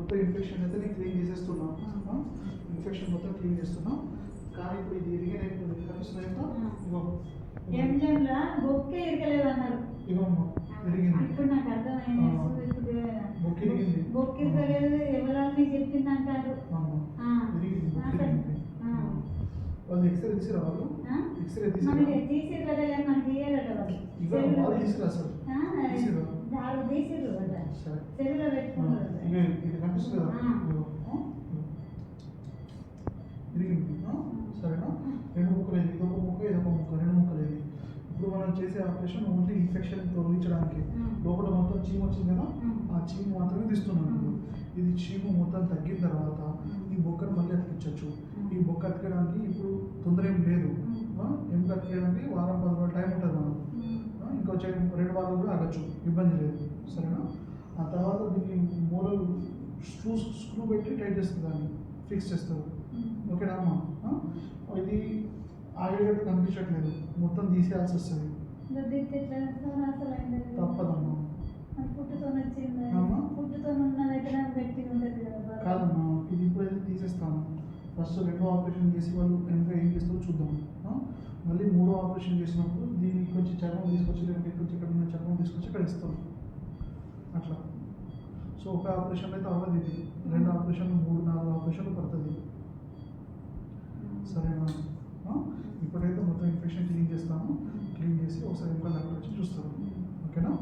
మొత్తం ఇన్ఫెక్షన్ అయితే నేను క్లీన్ చేసేస్తున్నా. ఇన్ఫెక్షన్ మొత్తం క్లీన్ చేస్తున్నా. కానీ ఇప్పుడు ఇది ఇరిగేట్ అయిపోయింది కనిపిస్తున్నాయి. ఇగో ఎంజంలా బొక్కే ఇరగలేదన్నారు. ఇగో అమ్మ ఇరిగింది. ఇప్పుడు నాకు అర్థమైంది. బొక్కే ఇరిగింది. బొక్కే ఇరగలేదు ఎవరని చెప్పింది అంటారు. ఇరిగింది బొక్కే ఇరిగింది. వాళ్ళు ఎక్స్రే తీసిరా? వాళ్ళు ఎక్స్రే తీసిరా? తీసిరు కదా మనకి ఇయ్యారట వాళ్ళు. ఇగో వాళ్ళు తీసిరా సార్? తీసిరా? వాళ్ళు తీసిరు కదా. సరే సెల్లులో పెట్టుకున్నారు. ఇది కనిపిస్తుంది కదా? ఇరిగింది. సరేనా? రెండు ముక్కలు ఇది, ఇదొక ముక్క ఇదొక ముక్క, రెండు ముక్కలు ఇది. ఇప్పుడు మనం చేసే ఆపరేషన్ ఓన్లీ ఇన్ఫెక్షన్ తొలగించడానికి. లోపల మొత్తం చీము వచ్చింది కదా, ఆ చీము మాత్రమే తీస్తున్నాను. ఇది చీము మొత్తం తగ్గిన తర్వాత ఈ బొక్కను మళ్ళీ అతికించవచ్చు. ఈ బొక్క అతికడానికి ఇప్పుడు తొందర ఏం లేదు. ఎముక అతికేయడానికి వారం 10 రోజుల టైం ఉంటుంది మనం. ఇంకొచ్చే 2 వారాలు కూడా ఆగచ్చు, ఇబ్బంది లేదు. సరేనా? ఆ తర్వాత దీన్ని మూలలు స్క్రూ పెట్టి టైట్ చేస్తుంది, దాన్ని ఫిక్స్ చేస్తారు. ఓకేనా అమ్మా? ఇది ఆగేటట్టు కనిపించట్లేదు, మొత్తం తీసేయాల్సి వస్తుంది. తప్పదమ్మా. కాదమ్మా, ఇది ఇప్పుడైతే తీసేస్తాను. ఫస్ట్ 2వ ఆపరేషన్ చేసి వాళ్ళు ఇంకా ఏం చేస్తారో చూద్దాం. మళ్ళీ 3వ ఆపరేషన్ చేసినప్పుడు దీనికి కొంచెం చర్మం తీసుకొచ్చి, లేకపోతే కొంచెం ఇక్కడ ఉన్న చర్మం తీసుకొచ్చి ఇక్కడ ఇస్తాం అట్లా. సో ఒక ఆపరేషన్ అయితే అవ్వదు, ఇది 2 ఆపరేషన్లు 3-4 ఆపరేషన్లు పడుతుంది. సరేనా? ఇప్పుడైతే మొత్తం ఇన్ఫెక్షన్ క్లీన్ చేస్తాను. క్లీన్ చేసి ఒకసారి ఇంకా డాక్టర్ వచ్చి చూస్తారు. ఓకేనా?